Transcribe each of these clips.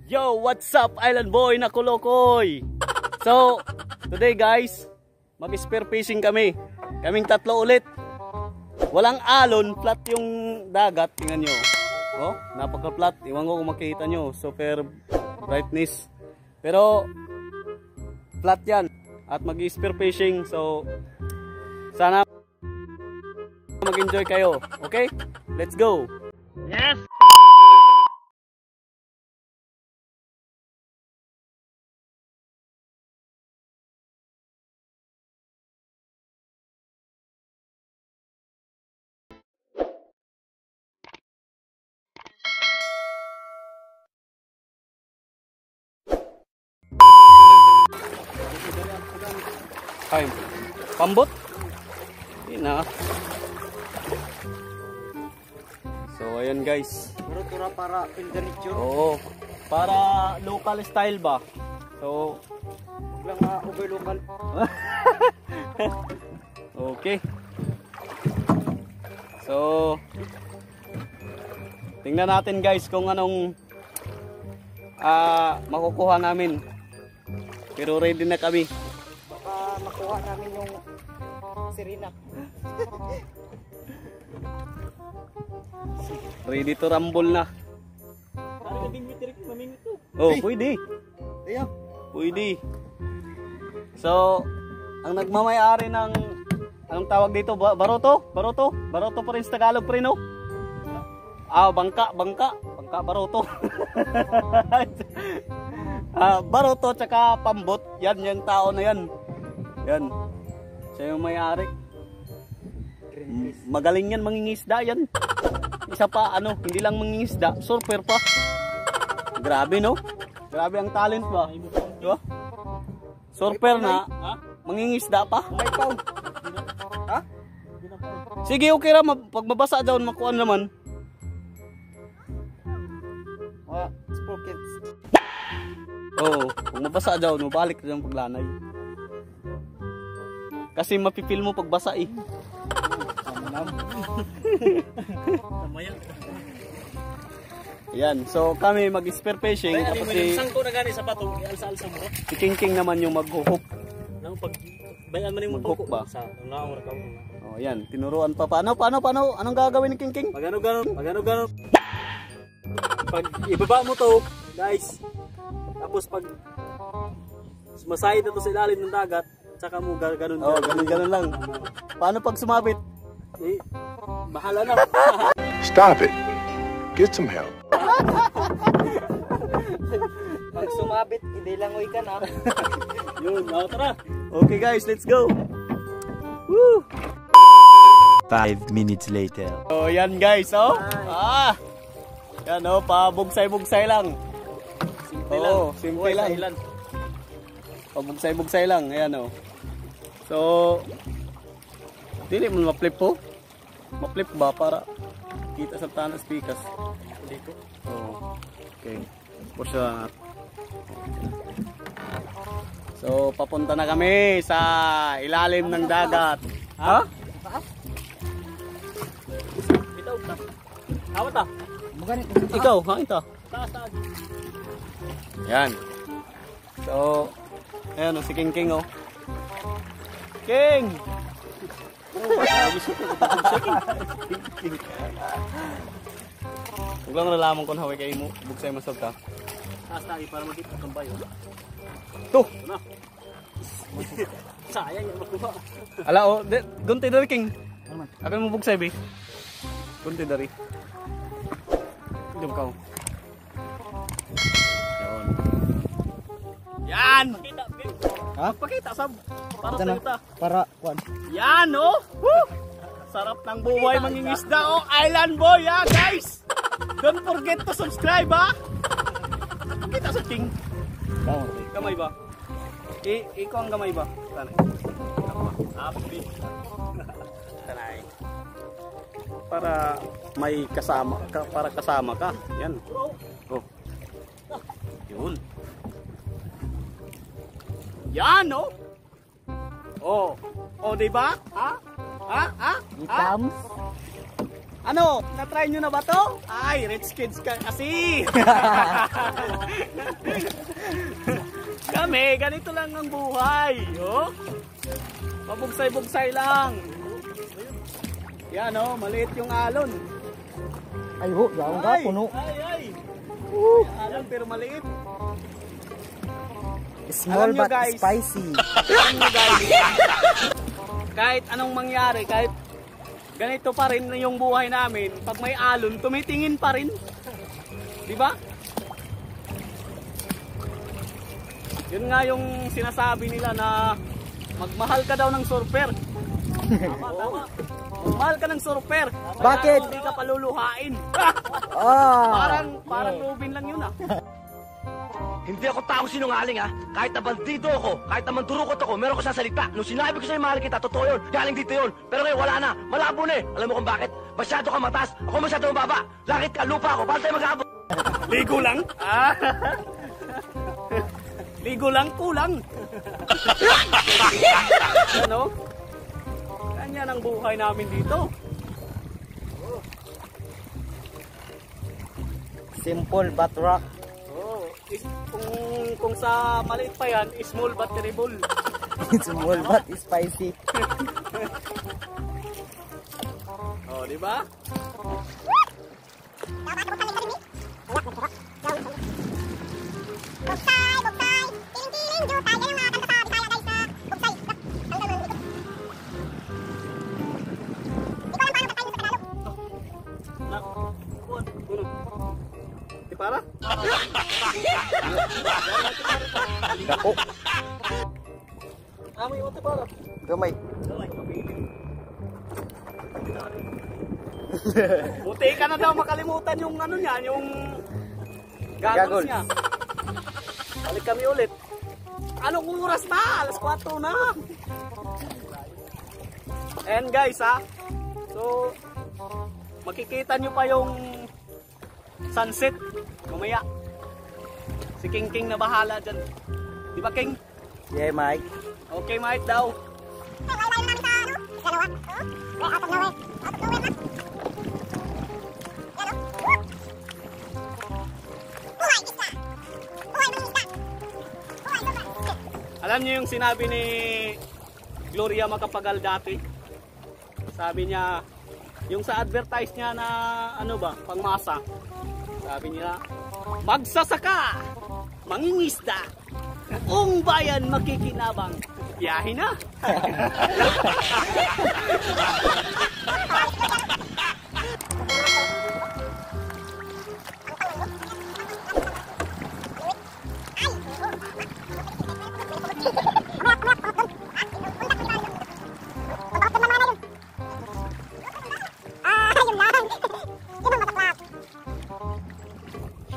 Yo, what's up island boy na kulokoy? So, today guys, mag-spear fishing kami. Kaming tatlo ulit. Walang alon, flat yung dagat, tingnan nyo. Oh, napaka-flat. Iwan ko kung makikita nyo. Super brightness. Pero, flat yan. At mag-spear fishing. So, sana mag-enjoy kayo. Okay? Let's go! Yes! Ay, pambot. Ina. So ayan guys. Puro para pinganitsyo. Oo. Para local style ba? So lang over local. Okay. So tingnan natin guys kung anong makukuha namin. Pero ready na kami. Makuha namin yung sirina. Ready to rumble na. Oh, pwede. Ayan. Pwede. So, ang nagmamay-ari ng anong tawag dito? Baroto? Baroto? Baroto pa rin sa Tagalog pa rin, no? Bangka, baroto. Baroto tsaka pambot. Yan yung tao na yan. Yan. Siya yung may-ari. Magaling yan mangingisda yan. Isa pa hindi lang mangingisda, surfer pa. Grabe no? Grabe ang talent ba? Diba? Surfer na, mangingisda pa. May pau. Ha? Sige, okay ra, pag mabasa daw makuha naman. Sprockets. Oo, pag mabasa daw, balik na yung paglanay. Kasi mapipil mo pagbasa eh. Yan, so kami mag-spear fishing. Kasi si King King naman yung mag-hook. Mag-hook ba? Oh, yan, tinuruan pa. Paano? Anong gagawin ni King King? Pag ganon. Pag ibaba mo to, guys. Tapos pag sumasahid na to sa ilalim ng dagat, saka mo ganun. Oh, ganun lang. Paano pag sumabit? Bahala na. Stop it. Get some help. Pag sumabit, hindi langoy ka na. Yun, tara. Okay guys, let's go. Woo! 5 minutes later. So yan guys, oh. Yan oh, pabugsay-bugsay lang. Simple lang. Pabugsay-bugsay lang, ayan oh. So dili mo ma-flip po. Ma-flip ba para kita sa tanas pikas. Dito. Oh. Okay. Push na. So papunta na kami sa ilalim ng dagat. Ha? Bitaw ka. Awat ah. Ikaw, ha? Ito. Taas. Yan. So, ayan o, si King King o. King! Huwag lang nalaman ko na haway kayo mo. Bugsay masag ka. Taas tayo para magkita kang bayo. Ito! Sayang yung makuha. Ala o, gunti dari King. Akan mo bugsay be. Gunti dari. Diyan ka o. Yan! Ha? Pakita sab. Para sa ita. Para kuan. Yan oh. Woo! Sarap ng buhay mangingisda oh. Island boy guys. Don't forget to subscribe Pakita sa King. Gamay ba? Ikaw ang gamay ba? Tanay. Happy. Tanay. Para may kasama ka, para kasama ka. Yan. Oh. Yun. Yan, no? Oh. Oh, di ba? Ha? Itams. Ano? Na-try nyo na ba to? Ay, rich kids ka kasi. Kami, ganito lang ang buhay. Oh? Pabugsay-bugsay lang. Yan oh, maliit yung alon. Ay ho, gawang ka, puno. Ay. Alon pero maliit. Small Alam nyo, but guys. spicy. Alam nyo guys, kahit anong mangyari, kahit ganito pa rin yung buhay namin, pag may alon, tumitingin pa rin. Di ba? Yun nga yung sinasabi nila na magmahal ka daw ng surfer. Tama. Magmahal ka ng surfer. Bakit? Hindi ka paluluhain. Ah. Parang Robin lang yun ah. Hindi ako tao sinungaling ha. Kahit na bandido ako, kahit na mandurukot ako, meron ko sasalita. Nung sinabi ko sa'yo mahal kita, totoo yun. Galing dito yun. Pero ngayon wala na. Malabo na eh. Alam mo kung bakit? Masyado ka mataas. Ako masyado mababa. Langit ka, lupa ako. Paano tayo mag-aabot? Ligo lang? Ligo lang, kulang. Ano? Ganyan ang buhay namin dito. Simple but rock. Kung sa maliit pa yan, small but terrible. Small but spicy. Oh, di ba? Di para? Dako. May ote para. Gamay. Buti ka na daw makalimutan yung ano niya, yung goggles niya. Balik kami ulit. Anong oras na? Alas 4 na. And guys ha, so makikita nyo pa yung sunset mamaya. Si King King na bahala dyan. Di ba King? Yeah, Mike. Okay Mike daw. Alam niyo yung sinabi ni Gloria Macapagal dati? Sabi niya, yung sa advertise niya na ano ba, pangmasa. Sabi niya, magsasaka, mangingisda, buong bayan makikinabang. Biyahe na.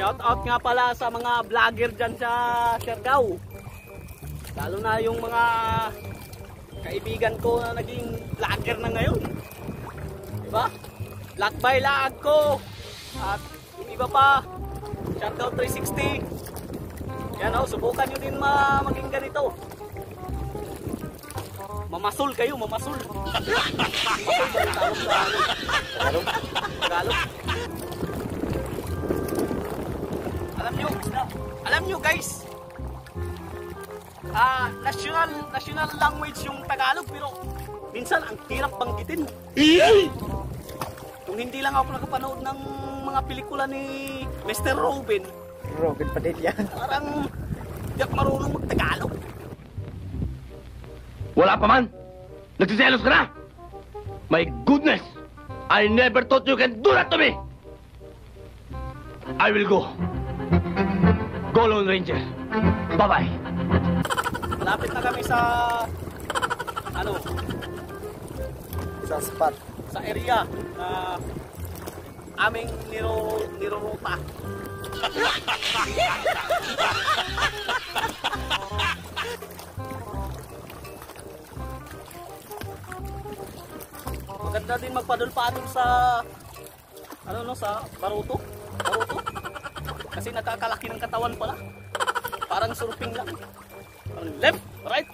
Shout out nga pala sa mga vlogger dyan sa Siargao. Lalo na yung mga kaibigan ko na naging vlogger na ngayon. Diba? Lakbay laag ko. At yung iba pa, Siargao 360. Yan o, subukan nyo din maging ganito. Mamasul kayo, mamasul. Mamasul ba yung tawag sa ano? Tagalog? Alam nyo guys, national language yung Tagalog pero minsan ang hirap banggitin. Kung hindi lang ako nakapanood ng mga pelikula ni Mr. Robin Padilla. parang di ako marunong mag-Tagalog. Wala pa man. Nagsiselos ka na. My goodness. I never thought you can do that to me. I will go. Go Lone Ranger. Bye-bye. Malapit na kami sa ano, Sa spot. sa area na aming niruruta. Maganda din magpadul-padul sa ano no, sa Baruto. Kasi nakakalaki ng katawan pala. Parang surfing lang. Parang left, right.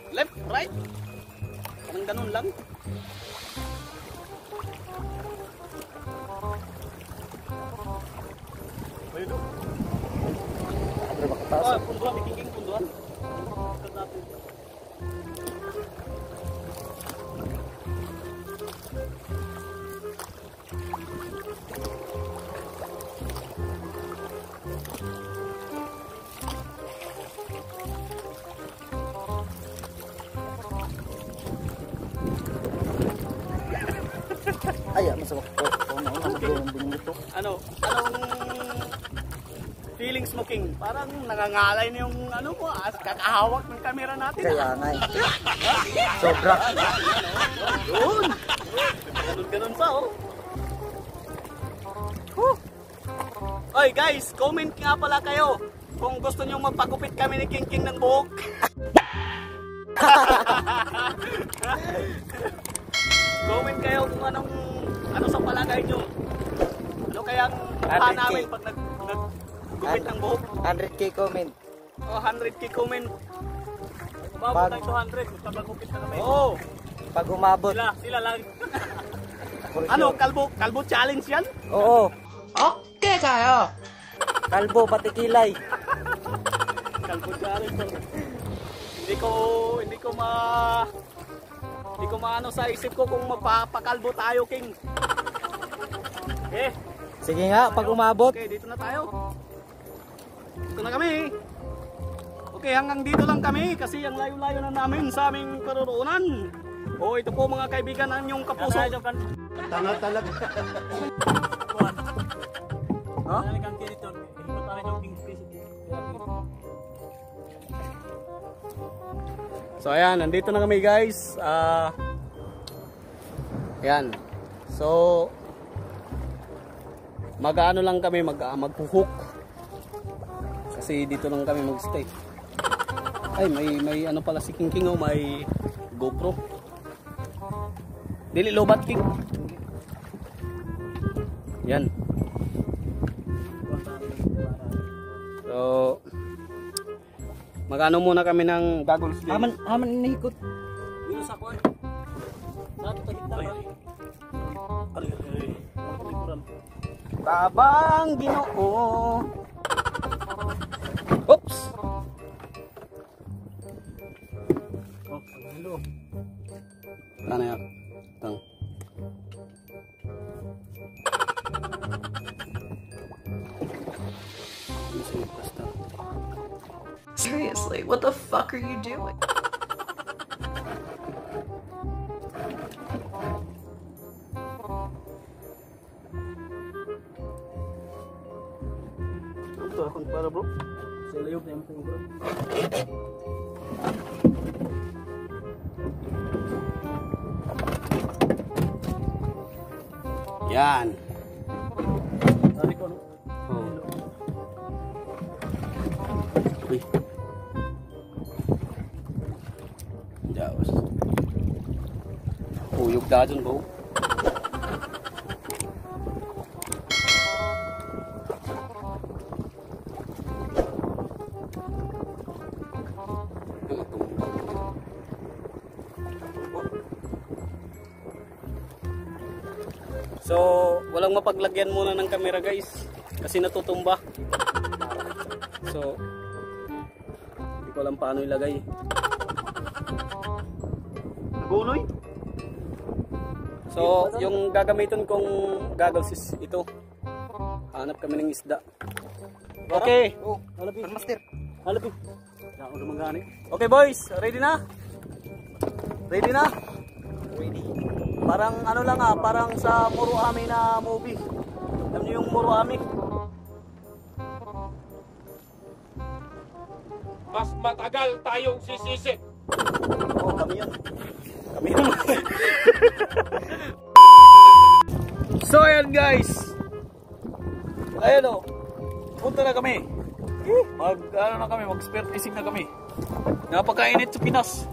Parang ganun lang. Ayun o. Pero makataas. Oh, punduan, may king punduan. Ikat natin. Ay, masama ko. Anong ito? Anong feelings mo, King? Parang nangangalay na yung ano mo, kakahawak ng camera natin. Kaya nga eh. Sobra. Yun! Ganun pa, oh. Oy guys, comment nga pala kayo kung gusto nyo magpagupit kami ni King King ng buhok. Comment kayo kung ano sa palagay nyo. Ano kayang mukha 100K. namin pag naggupit ng buhok. 100k comment. Oh, 100k comment. Umabot Pag- tayo 200 kung pagpagupit na kami. Oo, Pag umabot. sila lang. Ano, kalbo challenge yan? Oo. Okay kayo. Kalbo, pati kilay. Kalbo challenge. Hindi ko maano sa isip ko kung magpapakalbo tayo, King. Okay. Sige nga, pag umabot. Okay, dito na tayo. Dito na kami. Okay, hanggang dito lang kami kasi ang layo-layo na namin sa aming paruroonan. O, ito po mga kaibigan ang inyong kapuso. Tanga talaga. Ha? So ayan, nandito na kami guys. Ayan. So mag-ano lang kami, maghuhook. Kasi dito lang kami mag-stay. Ay, may ano pala si King King, oh, may GoPro. Dili lobat, King. Yan. So magano muna kami ng goggles din. Haman inihikot. Dito sa kuwan. Sa tahigda ba? Tabang Ginoo. Oops. Oh, hello. Ano yan? Tang. Seriously, what the fuck are you doing? Ito akong para bro. Sa layog na yung bro. Yan. Tari ko, no? Oh. Uy. Jawas. Uyog na dyan, bro. So, walang mapaglagyan muna ng camera guys kasi natutumba. So, hindi ko alam paano ilagay. Naguloy. So, yung gagamitin kong goggles is ito. Hanap kami ng isda. Okay. Oh, master. Halapin. Ako naman gani. Okay boys, ready na? Ready na? Ready. Parang ano lang parang sa Muruami na movie. Alam niyo yung Muruami? Mas matagal tayong sisisi. Oo, kami yun. Kami yun. So ayan guys. Ayan o. Punta na kami. Mag spare fishing na kami. Napakainit sa Pinas.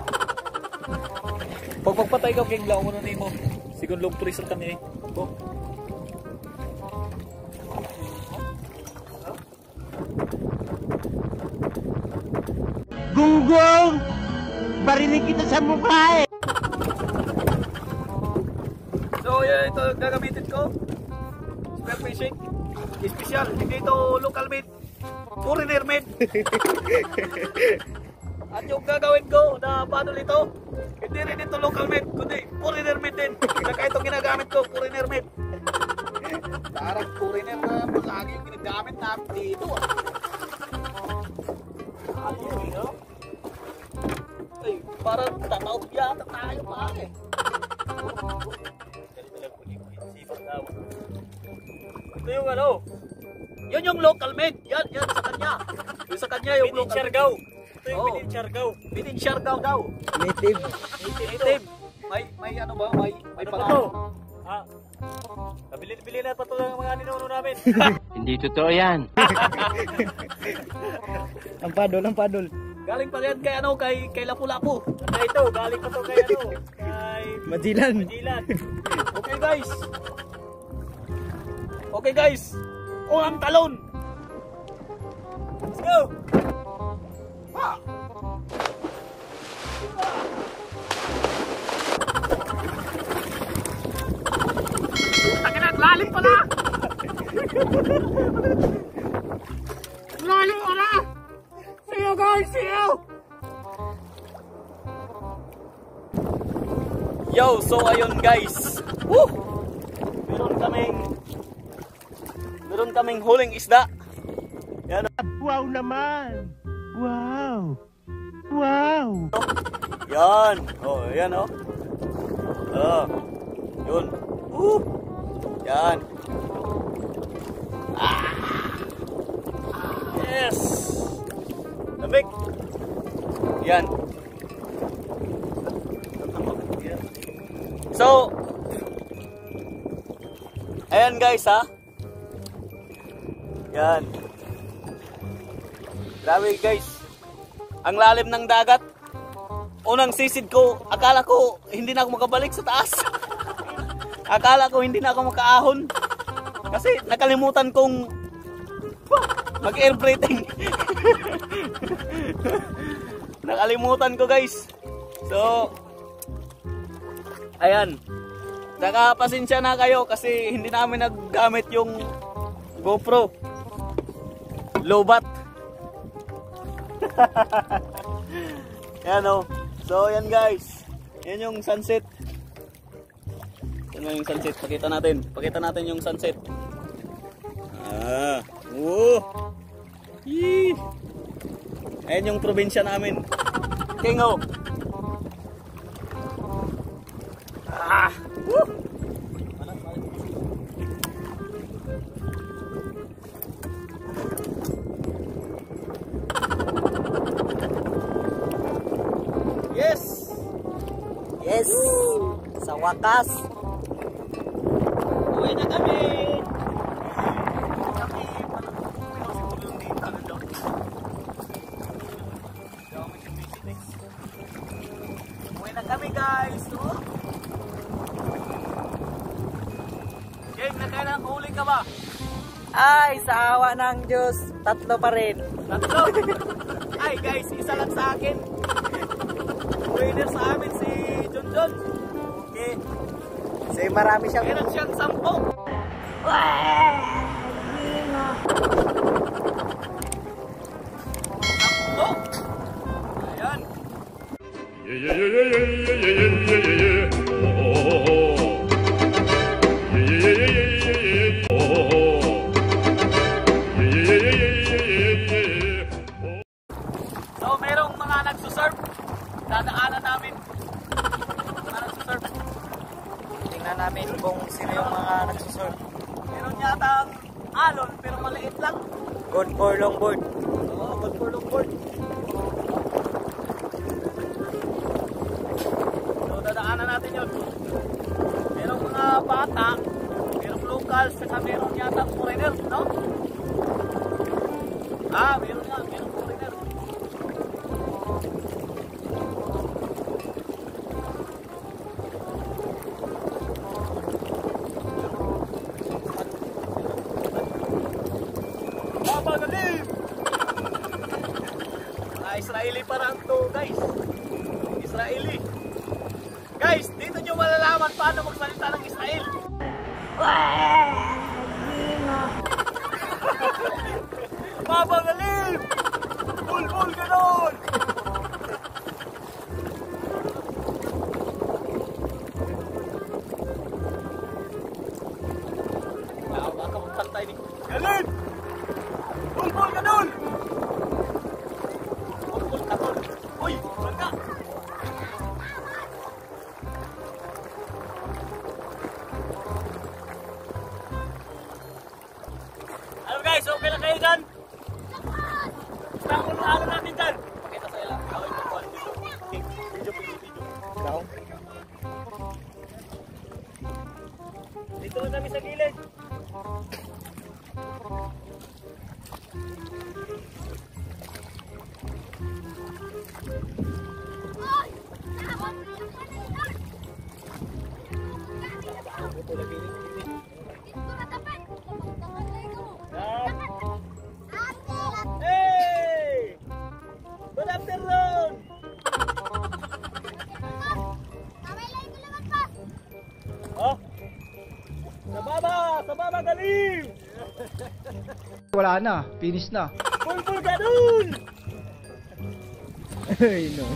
Pag magpatay ka, King, lao mo na mo. Sigun log tourism kami eh. Oh. Gunggong! Barinig kita sa mukha eh! So, yan ito gagamitin ko. Spare fishing. special, hindi ito local made. Foreigner made. At yung gagawin ko na paddle ito, hindi rin ito local made, kundi foreigner made din. Saka itong ginagamit ko, foreigner made. Parang foreigner na lagi yung ginagamit natin dito. Ay, parang tataob yata tayo pare. Ito yung ano, yun yung local made. Yan sa kanya. Yung sa kanya yung local Siargao. Ito yung Binin Siargao. Binin Siargao daw. Native. Native. May ano ba? May pala. Nabili na pa ito ng mga ninuno namin. Hindi totoo yan. Ang padol. Galing pa yan kay ano, kay Lapu-Lapu. Ito, galing pa ito kay ano, kay Madilan. Okay guys. Okay guys. Ang talon. Let's go. Takinat, lalim pala. Lalim pala. See you guys, see you. Yo, so ayun guys. Woo! Meron kaming huling isda. Yan. Wow naman! Wow! Wow! Yan. Oh, yan oh. Yun. Woo! Yan. Yes. Lamig. Yan. So, ayan guys ha. Yan. Grabe guys. Ang lalim ng dagat. Unang sisid ko, akala ko hindi na ako makabalik sa taas. Akala ko hindi na ako makaahon. Kasi nakalimutan kong mag-air breathing. Nakalimutan ko guys. So, ayan. Saka pasensya na kayo kasi hindi namin naggamit yung GoPro. Lobat. Yan o. So yan guys. Yan yung sunset. Yan yung sunset. Pakita natin yung sunset. Yee. Ayan yung probinsya namin. Kingo. Yes! Sa wakas! Uwi na kami! Uwi na kami guys! Game, nakahuli ka ba? Ay, sa awa ng Diyos, 3 pa rin. 3? Ay guys, isa lang sa akin. Winner sa amin si Junjun. Okay. So, marami siyang... Meron siyang 10. Ayan. So, merong mga nagsusurf. Dadaanan namin. Mga nagsusurf. Tingnan namin kung sino yung mga nagsusurf. Meron yata alon pero maliit lang. Good for longboard. Oo, good for longboard. So, dadaanan natin yun. Merong mga bata, merong local, saka meron yata foreigner, no? Meron nga, merong foreigner. Babagalim! Israeli parang to guys. Israeli. Guys, dito nyo malalaman paano magsalita ng Israel. Babagaling! Bulbul ganon! Baka magtantay ni Galing! Bulbul ganon! Bulbul ganon! Uy! Bangka! Ano guys, okay na kayo dyan? Basta ang unahan natin dyan. Pakita sa ilang. Gawin mo po. Video. Ikaw? Dito na kami sa gilid. Hey! Good afternoon! Oh! Sa baba galing! Wala na, finish na. Bulbul ganun! Ay no.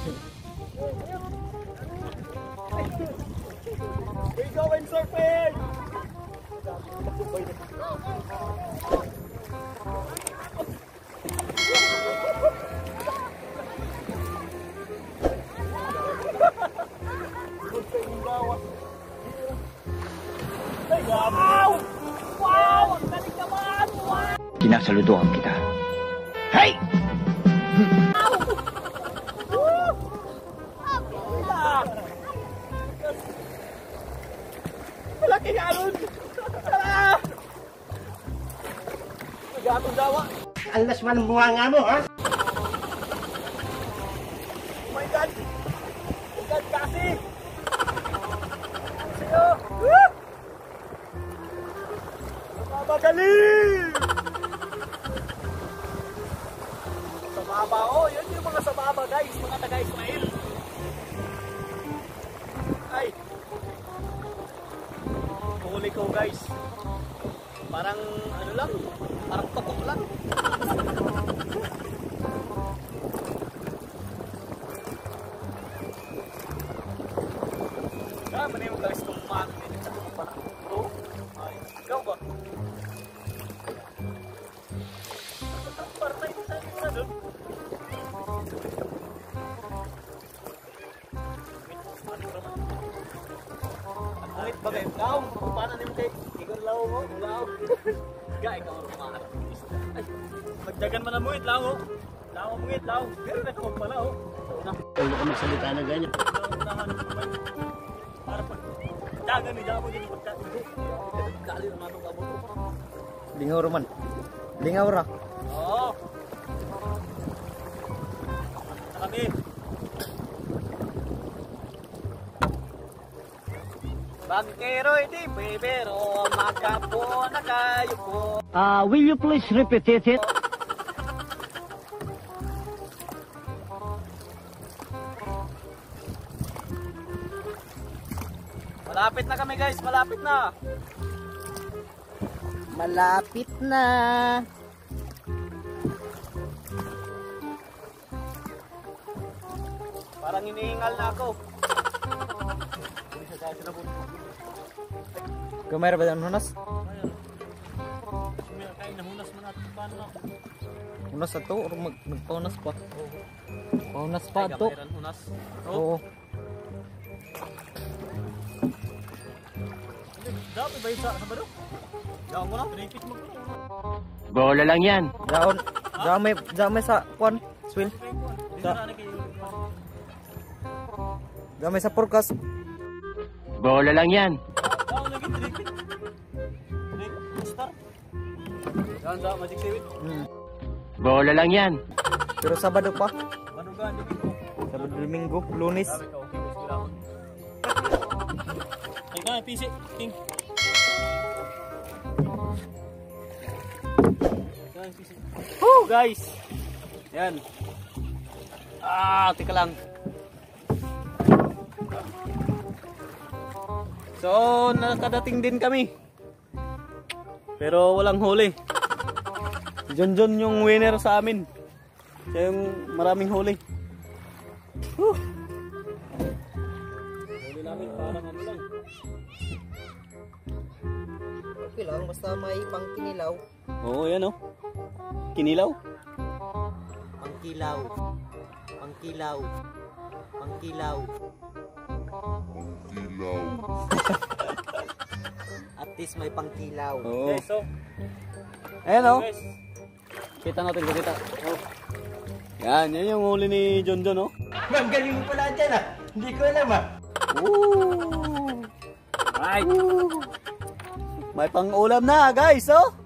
We're going surfing! Wow! Wow! Ang galing naman! Wow! Kinasaludoan kita. Hey! Malaki nga nun! Tara! Nagatong dawa! Alas man ang buhanga mo, ha? Oh my God! Oh God, kasi! Sa'yo! Woo! Mabagaling! Sa baba, oh! Yan yung mga sa baba, guys! Mga taga-Israel! Ay! Huli ko, guys! Parang, ano lang? Parang patok lang! Mana yung guys kung paano din sa parang bro? Ay, ikaw ba? Parang tayo sa doon. Ang ulit ba kayo? Ikaw, kung paano din kayo? Ikaw lao mo, lao. Ikaw, ikaw ang kumaharap. Ay, magdagan mo na mo, itlaw mo. Lao mo, itlaw. Pero nakapag pala, oh. Huwag ka magsalita na ganyan. Unahan mo ba? Para pag dagan ni damo din pagkain. Dali naman ang kabot. Lingaw man. Lingaw ra. Oo. Kami. Bangkero di pero makapo na kayo po. Will you please repeat it? Malapit na kami guys, malapit na. Malapit na. Parang hinihingal na ako. Kumara ba ang hunas? Kain na hunas mo natin paano na. Hunas ato or magpaunas pa? Paunas pa Ay, to. gamairan hunas. Oo. Dapat ba yun sa ano ba doon? Daon mo na, pinipit mo. Bola lang yan. Daon. Damay sa kwan. Swil. Dito na kayo. Damay sa forecast. Bola lang yan. Daon lagi, pinipit. Star. Daon sa Magic Seaweed. Bola lang yan. Pero Sabado pa. Manugan, Domingo. Sabado, Domingo, Lunes. Sabi ka, okay, gusto lang. Ay ka, PC. King. Woo, guys. Yan. Teka lang. So, nakadating din kami. Pero walang huli. John yung winner sa amin. Siya yung maraming huli. Huli namin parang ano lang. Okay lang, basta may pangkinilaw. Oo, yan oh. Kinilaw. Pangkilaw. Pangkilaw. Pangkilaw. At least may pangkilaw. Oo. Okay, so Ayan oh. guys, Kita natin, kita. Oh. Yan yung huli ni John oh. Ang galing mo pala dyan ah. Hindi ko alam ah. Woo! Right. May pang-ulam na guys, oh.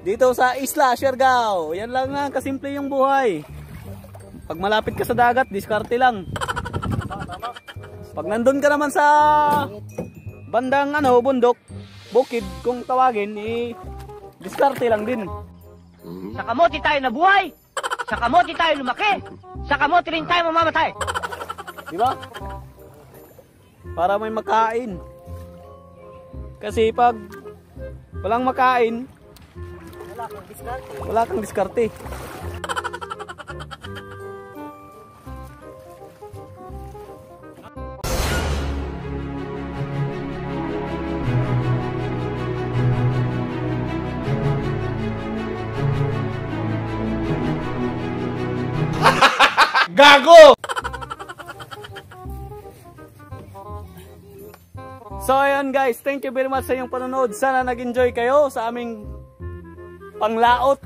Dito sa Isla Siargao. Yan lang nga, kasimple yung buhay. Pag malapit ka sa dagat, diskarte lang. Pag nandun ka naman sa bandang bundok, bukid kung tawagin, diskarte lang din. Sa kamote tayo nabuhay. Sa kamote tayo lumaki. Sa kamote rin tayo mamamatay. Di ba? Para may makain. Kasi pag walang makain, wala kang diskarte. gago! So ayun guys, thank you very much sa inyong panonood. Sana nag-enjoy kayo sa aming panglaot.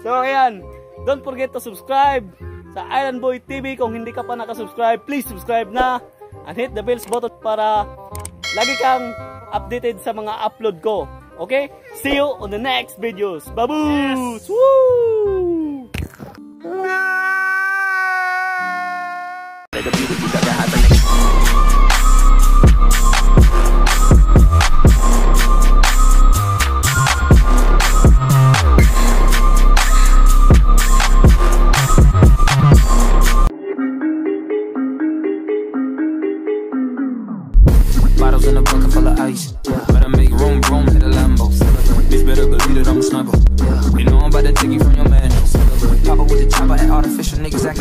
So ayan, don't forget to subscribe sa Island Boy TV. Kung hindi ka pa nakasubscribe, please subscribe na and hit the bells button para lagi kang updated sa mga upload ko. Okay? See you on the next videos. Baboos! Yes. Woo! Bottles in a bucket full of ice. Better make room, hit a Lambo. Bitch, better believe that I'm a sniper. You know I'm about to take you from your man. Pop up with the chopper and artificial niggas acting like